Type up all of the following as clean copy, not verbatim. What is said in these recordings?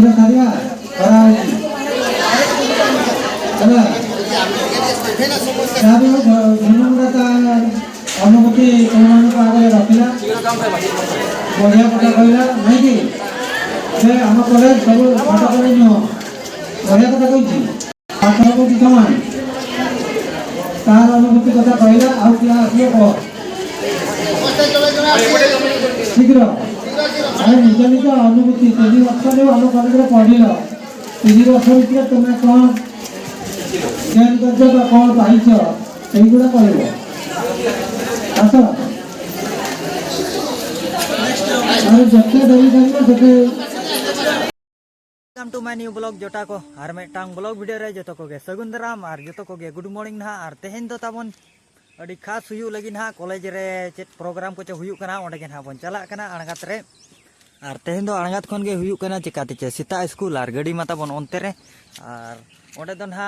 बोले सारिया और चला सारी वो धन्यवाद का अनुमति उन्होंने आगे रखिला बढ़िया कथा कहला नहीं कि से हम कॉलेज सब पाठ कॉलेज नो बढ़िया कथा कही पाठ को समान तार अनुभूति कथा कहला आउ क्या आसियो को शीघ्र अरे निज निज अनुभूति तीन वर्ष आम कॉलेज पढ़िल 3 वर्ष भितर तुम्हें कौन चेंज कर कौन पाइछ सेगुड़ा कह आस जिते डेरी कर welcome to my new blog जोटा को और मिटांग ब्लॉग वीडियो रे जो को सगुन दाराम और जो को गुड मॉर्निंग ना और तेहेन दो ताबन अड़ी खास हुयु लगी ना कॉलेज रे चेक प्रोग्राम को हुयु कना ओंडे के ना बन चला कना अणगात रे और तेहेन दो अणगात खन गे हुयु कना चिकाते चे सीता स्कूल और गाड़ी माता बन ओंते रे और ओंडे दो ना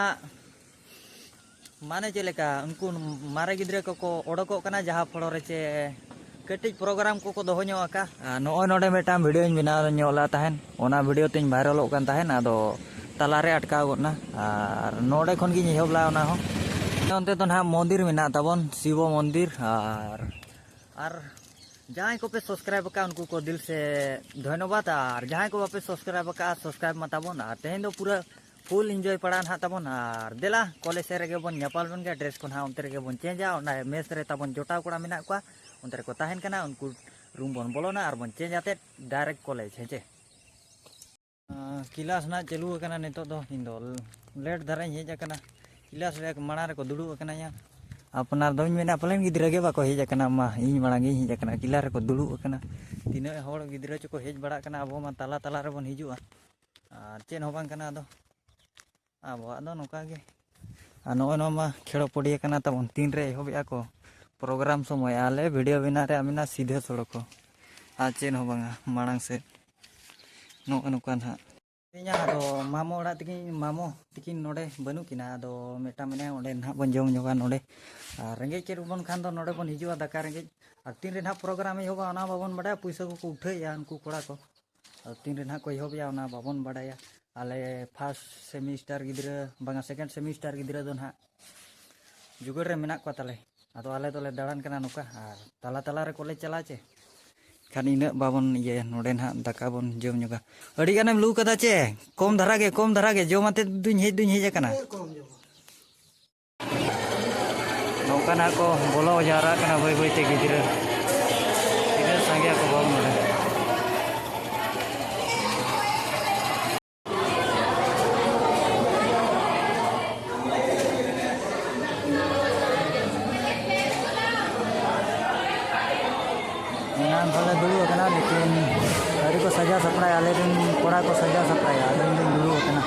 माने चलेका उनको मारे गिद्रे को ओडको कना जहां फलो रे चे कटिज प्रोग्राम को दोहो नो आका नोय नोडे मेटाम वीडियो बनाव ला तहन ओना वीडियो तिन वायरल कान तहन आदो तलारे अटकाव गना और नोडे खन गी एहबला ओना हो ओनते तो ना मंदिर मेना ताबन शिव मंदिर और जहां को पे सब्सक्राइब का उनको को दिल से धन्यवाद और जहां को पे सब्सक्राइब का सब्सक्राइब मताबन और तेहेन दो पूरा फुल एंजॉय पड़ा ना ताबन और देला कॉलेज रे बन नेपाल बन के ड्रेस को ना उनते रे बन चेंजा ओना मेस रे ताबन जोटाव कोड़ा मेना को उनते को तहन कना उनको रूम बन बोलोना और बन चेंज आते डायरेक्ट कॉलेज हेचे क्लास ना चालू कना नितो दो इन दो लेट धरा हेज कना क्लास रे माणा रे को दुडू कना या अपना दोन मेना पलेन गिद्रा के बाको हेज कना मा इन माणा गे हेज कना क्लास रे को दुडू कना तीना होड़ गिद्रा चको हेज बड़ा कना अब मा ताला ताला रे बन हिजुआ और चेन हो बांग कना दो अब दो नोका गे नो नो मा खेड़ो पड़िया कना तबन तीन रे होबिया को प्रोग्राम समय आले वीडियो बिना रे आमिना सीधे सड़क को आ चेन हो बांगा मांग से नो अनुकान हा इना दो मामो ओड़ा तिकिन मामो तिकिन नोडे बनु किना दो मेटा मेने ओडे ना बन जम जोगा नोडे रेंगे चेर बन खान दो नोडे बन हिजुआ दाका रेंगे और तीन रे ना प्रोग्राम होबा ओना बाबन बड़ा पैसा को उठाया उनको कोड़ा को और तीन रे ना को होबिया ओना बाबन बड़ाया आले फर्स्ट सेमिस्टर गिद्रा बांगा सेकंड सेमिस्टर गिद्रा दो ना जुगड़ रे मेना को ताले आदो आले तोले दाड़ान कना नुका और ताला ताला रे कॉलेज चला चे खान इन बाबन ये नोडे ना दाका बन जम नुका अड़ी गानेम लू कदा चे कम धरा गे जमाते दुñ हेज कना नौका ना को बोलो जारा कना बई बई ते गिद्रा इन संगे को बाबन नोडे भले दुड़ू कना लेकिन गाड़ी को सजा सपड़ा आले दिन कोड़ा को सजा सपड़ा दिन दिन दुड़ू कना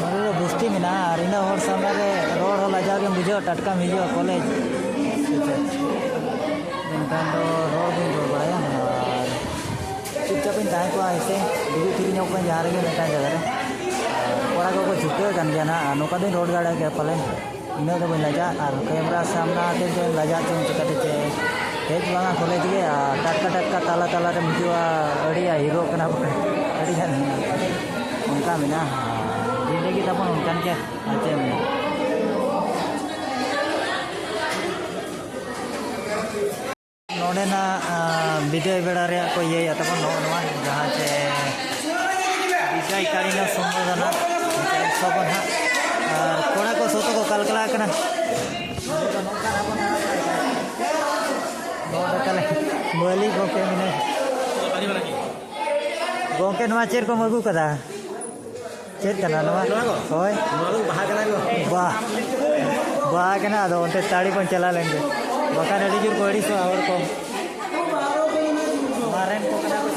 मारे बुस्ती में ना और इन और सामने रे रोड हो लजा के बुझो टटका मिजो कॉलेज इनका तो रोड दिन रोड बड़ा और चुपचाप इन टाइम को ऐसे दुड़ू फिर नो को जा रहे बेटा जगह रे कोड़ा को छुटे कन गया ना नोका दिन रोड गाड़ा के पले इन तो बन लजा और कैमरा सामना आते तो लजा चुन चिकाते चे हेज बांगा कॉलेज गे टटका टटका ताला ताला रे मिजुआ अड़िया हीरो कना अड़िया उनका मेना जिंदगी तबन उनकान के आचे मेना नोडे ना विजय बेड़ा रे को ये तबन नोवा जहां से विजय कालीना संबोधना सबन हा और कोड़ा को सोतो को कलकला कना बोली गोके मिने गोके नवा चेर को मगु कदा चेर कना नवा होय बाहा कना बाहा कना दो ओंते ताड़ी को चला लेंगे बका रेडी जुर कोड़ी सो और को मारेन को कना को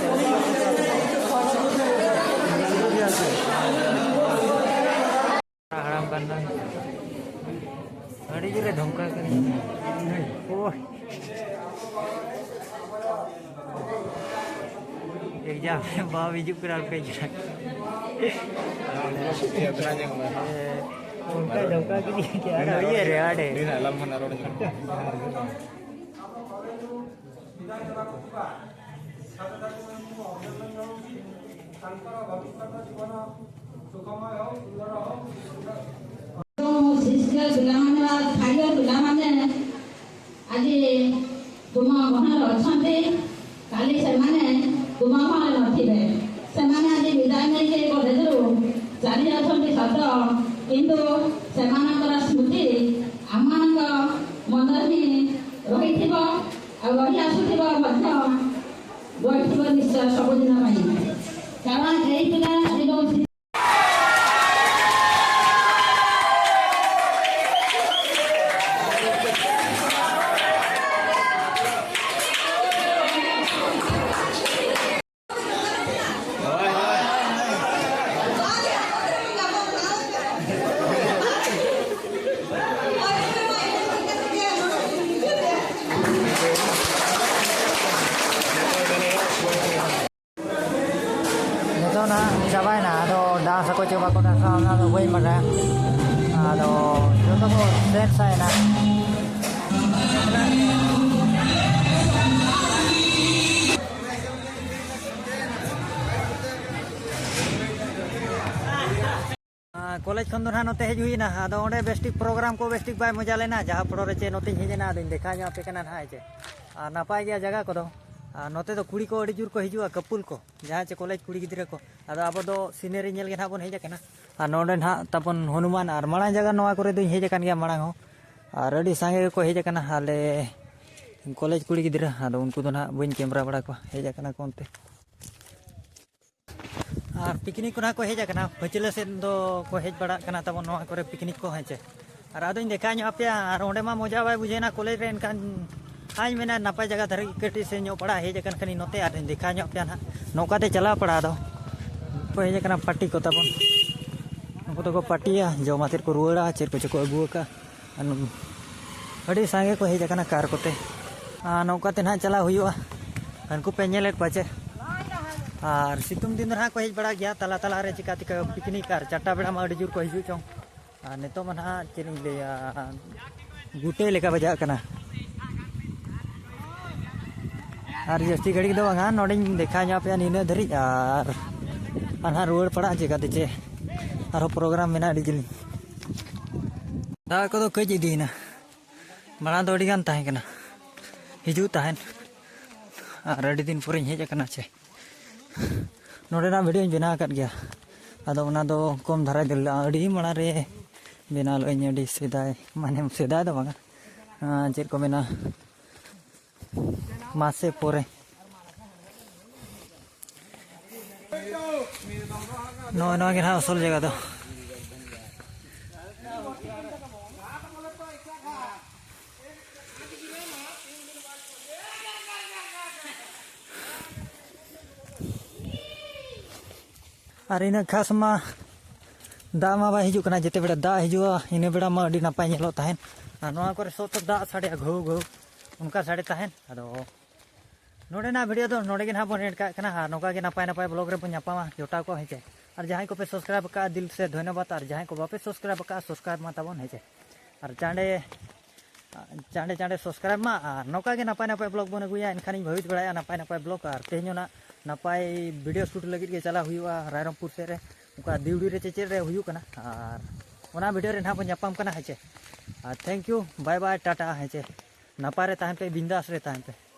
हराम करना गाड़ी जुरे धमका करी ओह एग्जाम में बाप हिजुक कराल पे जरा उनका धमका के लिए क्या ये रे आड़े दिन अलम मना रोड ଶିଶୁ ପିଲାମାନେ ବା ଖାଇବା ପିଲାମାନେ ଆଜି ତୁମ ମନରେ ଅଛନ୍ତି, କାଲି ସେମାନେ ତୁମ ମନରେ ନଥିବେ। ସେମାନେ ଆଜି ବିଦାୟ ନେଇକି କଲେଜରୁ ଚାଲି ଯାଉଛନ୍ତି ସତ, କିନ୍ତୁ ସେମାନଙ୍କର ସ୍ମୃତି ଆମମାନଙ୍କ ମନରେ ହିଁ ରହିଥିବ ଆଉ ରହି ଆସୁଥିବ ମଧ୍ୟ ରହିଥିବ ନିଶ୍ଚୟ ସବୁଦିନ ପାଇଁ। କାରଣ ଏଇ ପିଲା ଏବଂ Nito na sabay na ado dah sa ko coba ko na sa na way mara ado joto ko set sai na college खन दो नोते हज हुई ना आदो ओंडे बेस्टिक प्रोग्राम को बेस्टिक बाय मजा लेना जहाँ फ्लोर चे नोते हजना आदो देखा पे कना ना चे नापाय गया जगह को नोते तो कुड़ी को अड़ी जोर को हिजुआ कपुल को जहाँ चे कॉलेज कुड़ी गिद्रा को आदो अब दो सीनरी नेल के ना बन हेज कना नोडे ना तपन हनुमान और माड़ा जगह नवा करे दो हेज कन गया माड़ा हो और अड़ी सांगे को हेज कना हाले कॉलेज कुड़ी गिद्रा आदो उनको तो ना बन कैमरा बड़ा को हेज कना कोनते और पिकनिक को ना को हेज कना फचले से दो को हेज बड़ा कना तब नवा करे पिकनिक को हेचे और आदो देखा पे और ओंडे मा मजा बाय बुझे ना कॉलेज रे एनकान आज मेना नपाय जगह धर कटी से नो पड़ा हेज कन खनी नोते आर देखा पे ना नौकाते चला पड़ा दो को हेज कना पार्टी को तब उनको तो को पार्टिया जो मातिर को रुड़ा चेर को चको अगुआ का अड़ी सांगे को हेज कना कार कोते नौकाते ना चला हुआ उनको पे नेलेट पाचे और सितुंग दिन रहा को हेज बड़ा गया तला तला रे चिकाती का पिकनिक कार चाटा बेड़ा मा अड़ी जोर को हिजु चों नितो मन हा चेरिंग ले गुटे लेका बजा कना और जस्ती घड़ी दो बांगा नोडिं देखा nya पे नीने धरी और अनहा रुड़ पड़ा चिकाते चे और प्रोग्राम मेना डी जिली दा को तो कई दीना बड़ा दोड़ी गान ताहे कना हिजु ताहेन और अड़ी दिन पूरी हेज कना चे नोडे ना वीडियो बना कर गया अदो उना दो कम धरा दिल अड़ी मणा रे बना लो अड़ी सेदाय माने सेदाय दो बांगा चेर को मेना मासे पोरे नो नो के ना असल जगह दो और इन खास मा दा मा बा हिजु कना जेते बेड़ा दा हिजुआ इन बेड़ा मा अडी नापाय नेलो ताहेन नोआ करे सोत दा साडे घो घो उनका साडे ताहेन अदो नोडे ना वीडियो दो नोडे के ना बन एड का कना नोका के नापाय नापाय ब्लॉग रे बन नापामा जोटा को हेचे और जहां को पे सब्सक्राइब का दिल से धन्यवाद और जहां को बापे सब्सक्राइब का सब्सक्राइब मा ताबन हेचे और चांडे चांडे चांडे सब्सक्राइब मा और नोका के नापाय नापाय ब्लॉग बन गुया इनखानी भवित बड़ाया नापाय नापाय ब्लॉग और तेहनो ना नापाय वीडियो शूट लगी के चला हुआ रायरमपुर से रे उनका दिवड़ी रे चेचेर रे हुयु कना और ओना वीडियो रे ना बन नापाम कना हेचे thank you bye bye tata हेचे नापाय रे ताहन पे बिंदास रे ताहन पे।